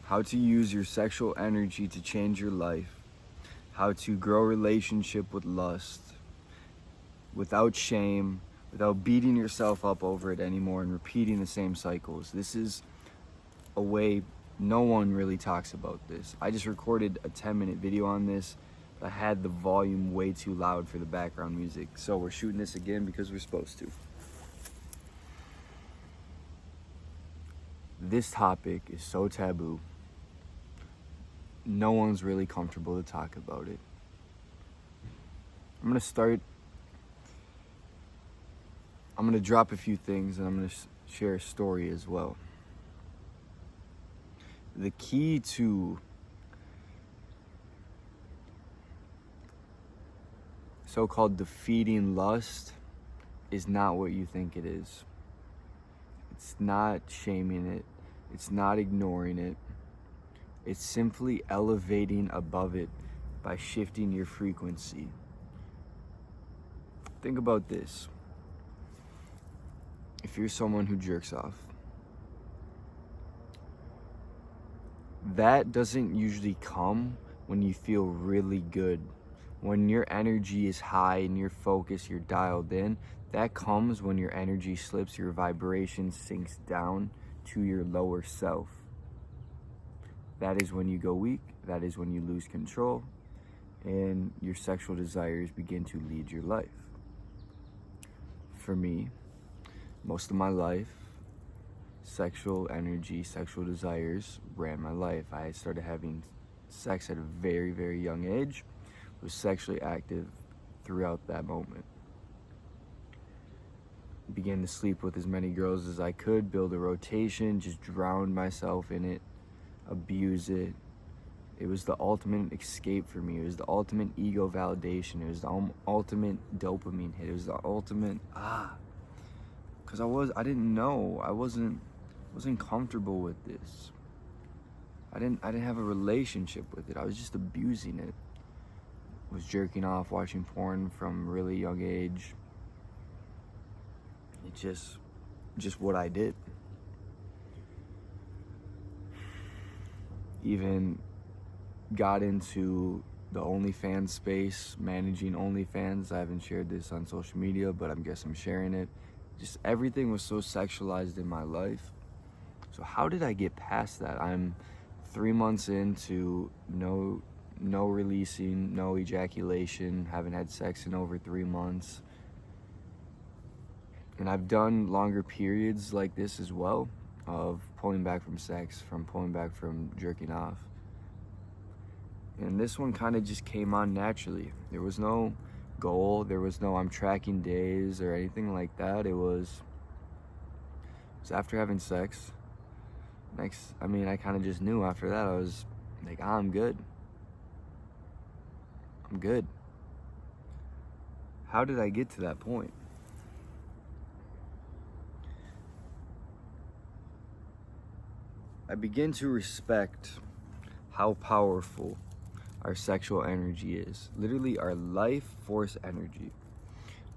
how to use your sexual energy to change your life, how to grow a relationship with lust without shame, without beating yourself up over it anymore and repeating the same cycles. This is a way no one really talks about this. I just recorded a 10-minute video on this. I had the volume way too loud for the background music, so we're shooting this again because we're supposed to. This topic is so taboo. No one's really comfortable to talk about it. I'm gonna drop a few things, and I'm gonna share a story as well. The key to so-called defeating lust is not what you think it is. It's not shaming it. It's not ignoring it. It's simply elevating above it by shifting your frequency. Think about this. If you're someone who jerks off, that doesn't usually come when you feel really good. When your energy is high and you're focused, you're dialed in, that comes when your energy slips, your vibration sinks down to your lower self. That is when you go weak, that is when you lose control, and your sexual desires begin to lead your life. For me, most of my life, sexual energy, sexual desires ran my life. I started having sex at a very, very young age, was sexually active throughout that moment. Began to sleep with as many girls as I could, build a rotation, just drown myself in it, abuse it. It was the ultimate escape for me. It was the ultimate ego validation. It was the ultimate dopamine hit. It was the ultimate because I didn't know. I wasn't comfortable with this. I didn't have a relationship with it. I was just abusing it. Was jerking off, watching porn from a really young age. It's just what I did. Even got into the OnlyFans space, managing OnlyFans. I haven't shared this on social media, but I guess I'm sharing it. Just everything was so sexualized in my life. So how did I get past that? I'm 3 months into no releasing, no ejaculation, haven't had sex in over 3 months. And I've done longer periods like this as well, of pulling back from sex, from pulling back from jerking off. And this one kind of just came on naturally. There was no goal, there was no I'm tracking days or anything like that. It was after having sex. I kind of just knew after that. I was like, I'm good. I'm good. How did I get to that point? I begin to respect how powerful our sexual energy is. Literally our life force energy.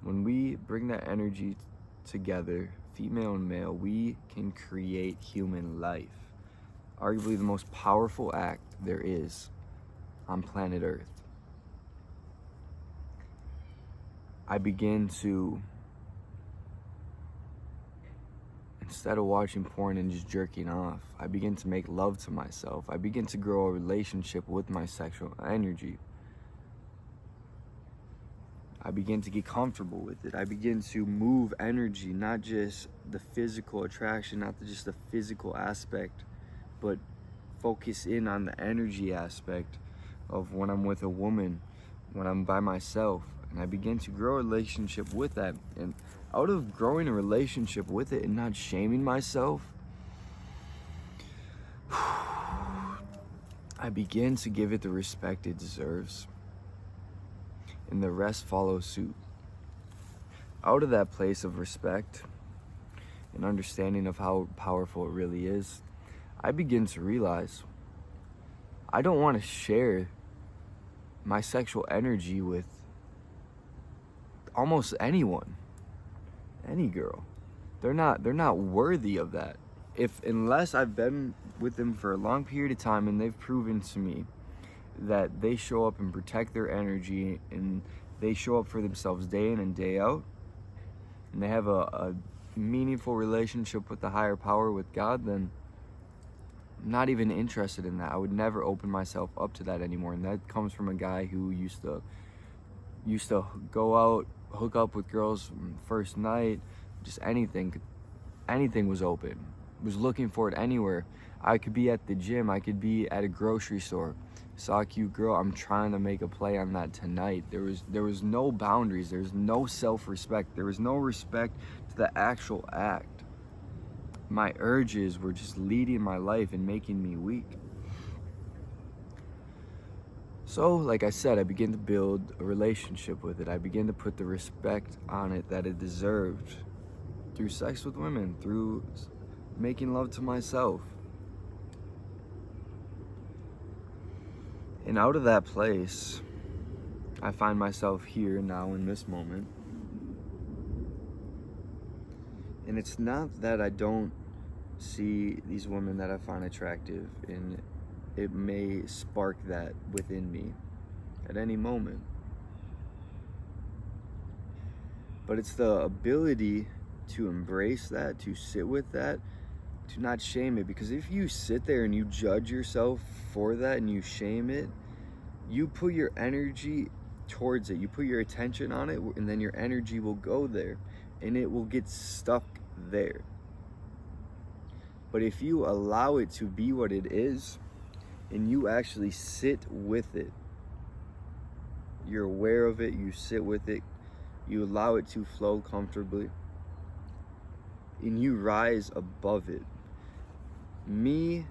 When we bring that energy together, female and male, we can create human life. Arguably the most powerful act there is on planet Earth. I begin to, instead of watching porn and just jerking off, I begin to make love to myself. I begin to grow a relationship with my sexual energy. I begin to get comfortable with it. I begin to move energy, not just the physical attraction, not just the physical aspect, but focus in on the energy aspect of when I'm with a woman, when I'm by myself. And I begin to grow a relationship with that. And out of growing a relationship with it and not shaming myself, I begin to give it the respect it deserves. And the rest follows suit. Out of that place of respect and understanding of how powerful it really is, I begin to realize I don't want to share my sexual energy with almost anyone, any girl. They're not worthy of that. Unless I've been with them for a long period of time, and they've proven to me that they show up and protect their energy, and they show up for themselves day in and day out, and they have a meaningful relationship with the higher power, with God, then I'm not even interested in that. I would never open myself up to that anymore. And that comes from a guy who used to go out, hook up with girls first night, just anything was open. Was looking for it anywhere. I could be at the gym, I could be at a grocery store, saw a cute girl, I'm trying to make a play on that tonight. There was no boundaries, there was no self-respect, there was no respect to the actual act. My urges were just leading my life and making me weak. So, like I said, I began to build a relationship with it. I began to put the respect on it that it deserved through sex with women, through making love to myself. And out of that place, I find myself here now in this moment. And it's not that I don't see these women that I find attractive, and it may spark that within me at any moment. But it's the ability to embrace that, to sit with that, to not shame it. Because if you sit there and you judge yourself for that and you shame it, you put your energy towards it, you put your attention on it, and then your energy will go there and it will get stuck there. But if you allow it to be what it is and you actually sit with it, you're aware of it, you sit with it, you allow it to flow comfortably, and you rise above it. Me,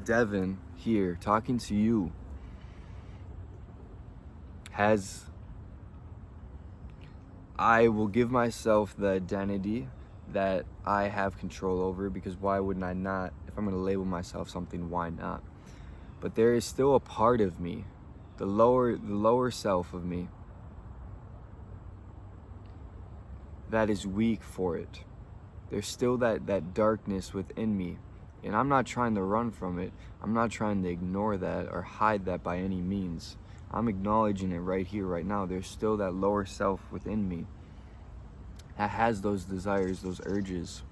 Devin, here talking to you, I will give myself the identity that I have control over, because why wouldn't I not? If I'm going to label myself something, why not? But there is still a part of me, the lower self of me, that is weak for it. There's still that darkness within me, and I'm not trying to run from it. I'm not trying to ignore that or hide that by any means. I'm acknowledging it right here, right now. There's still that lower self within me that has those desires, those urges,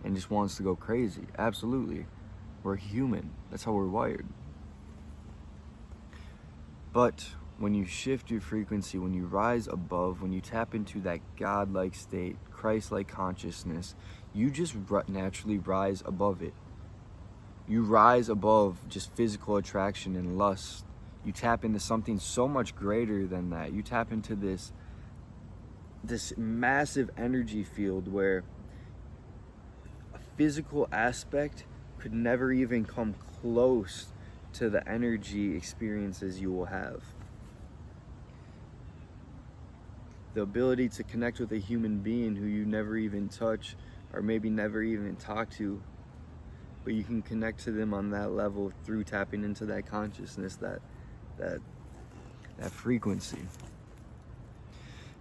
and just wants to go crazy. Absolutely. We're human. That's how we're wired. But when you shift your frequency, when you rise above, when you tap into that God-like state, Christ-like consciousness, you just naturally rise above it. You rise above just physical attraction and lust. You tap into something so much greater than that. You tap into this massive energy field where a physical aspect could never even come close to the energy experiences you will have. The ability to connect with a human being who you never even touch, or maybe never even talk to, but you can connect to them on that level through tapping into that consciousness, that frequency.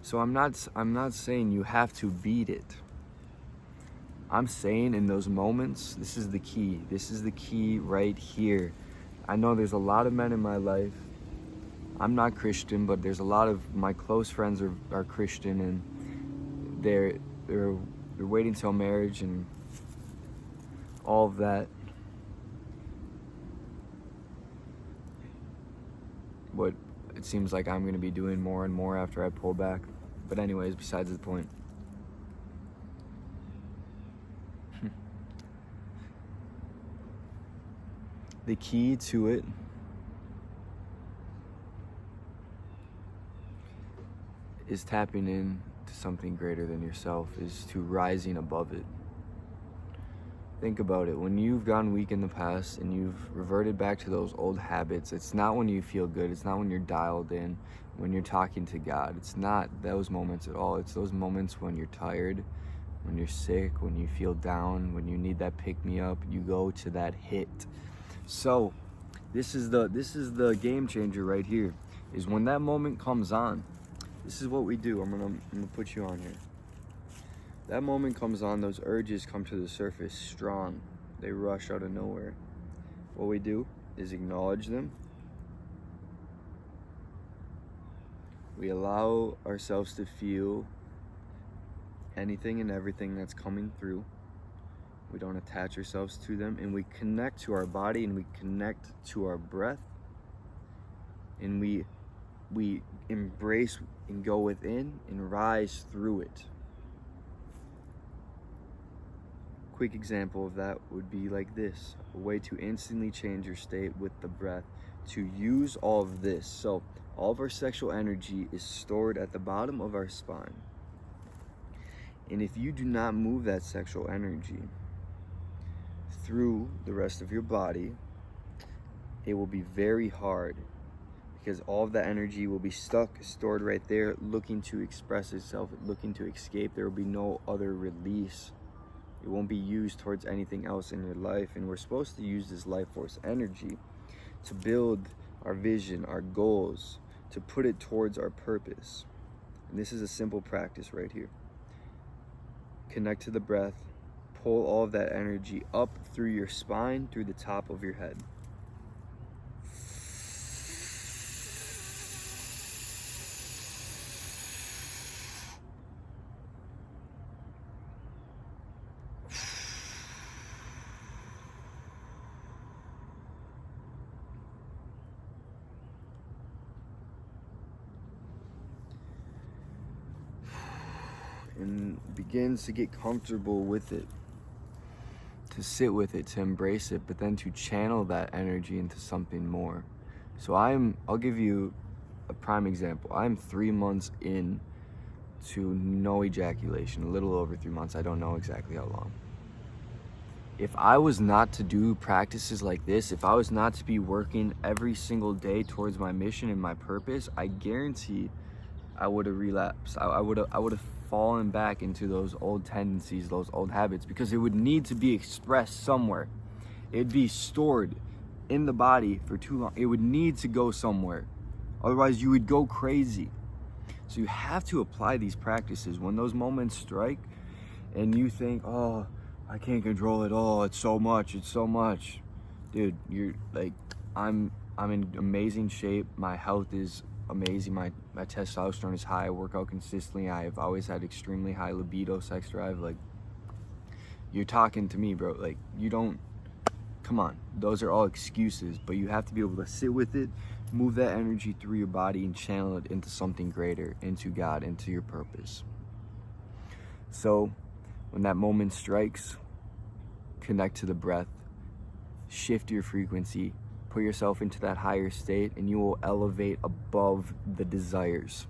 So I'm not saying you have to beat it. I'm saying in those moments, this is the key. This is the key right here. I know there's a lot of men in my life. I'm not Christian, but there's a lot of my close friends are Christian, and they're waiting till marriage and all of that. What it seems like I'm going to be doing more and more after I pull back. But anyways, besides the point. The key to it is tapping in to something greater than yourself, is to rising above it. Think about it. When you've gone weak in the past and you've reverted back to those old habits, it's not when you feel good. It's not when you're dialed in, when you're talking to God. It's not those moments at all. It's those moments when you're tired, when you're sick, when you feel down, when you need that pick-me-up. You go to that hit. So this is the game changer right here, is when that moment comes on. This is what we do. I'm gonna put you on here. That moment comes on, those urges come to the surface strong. They rush out of nowhere. what we do is acknowledge them. We allow ourselves to feel anything and everything that's coming through. We don't attach ourselves to them, and we connect to our body, and we connect to our breath, and we embrace and go within and rise through it. Quick example of that would be like this: a way to instantly change your state with the breath, to use all of this. So all of our sexual energy is stored at the bottom of our spine, and if you do not move that sexual energy through the rest of your body, it will be very hard, because all of that energy will be stuck, stored right there, looking to express itself, looking to escape. There will be no other release. It won't be used towards anything else in your life. And we're supposed to use this life force energy to build our vision, our goals, to put it towards our purpose. And this is a simple practice right here. Connect to the breath, pull all of that energy up through your spine, through the top of your head. And begins to get comfortable with it, to sit with it, to embrace it, but then to channel that energy into something more. So I'll give you a prime example. I'm 3 months in to no ejaculation, a little over 3 months. I don't know exactly how long. If I was not to do practices like this, if I was not to be working every single day towards my mission and my purpose, I guarantee I would have relapsed. I would have fallen back into those old tendencies, those old habits, because it would need to be expressed somewhere. It'd be stored in the body for too long. It would need to go somewhere. Otherwise, you would go crazy. So you have to apply these practices when those moments strike and you think, oh, I can't control it all. It's so much. Dude, you're like, I'm in amazing shape. My health is amazing. My testosterone is high. I work out consistently. I've always had extremely high libido, sex drive. Like, you're talking to me, bro. Like, you don't, come on. Those are all excuses, but you have to be able to sit with it, move that energy through your body, and channel it into something greater, into God, into your purpose. So when that moment strikes, connect to the breath, shift your frequency, put yourself into that higher state, and you will elevate above the desires.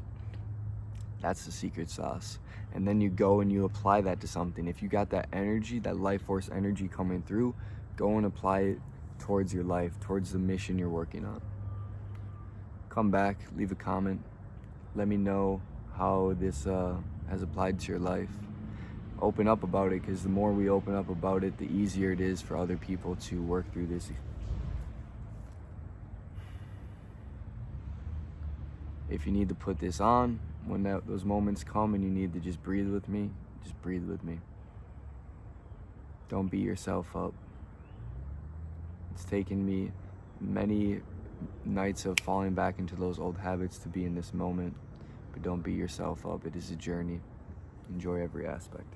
That's the secret sauce. And then you go and you apply that to something. If you got that energy, that life force energy coming through, go and apply it towards your life, towards the mission you're working on. Come back, leave a comment. Let me know how this has applied to your life. Open up about it, because the more we open up about it, the easier it is for other people to work through this. If you need to put this on, when those moments come and you need to just breathe with me, just breathe with me. Don't beat yourself up. It's taken me many nights of falling back into those old habits to be in this moment, but don't beat yourself up. It is a journey. Enjoy every aspect.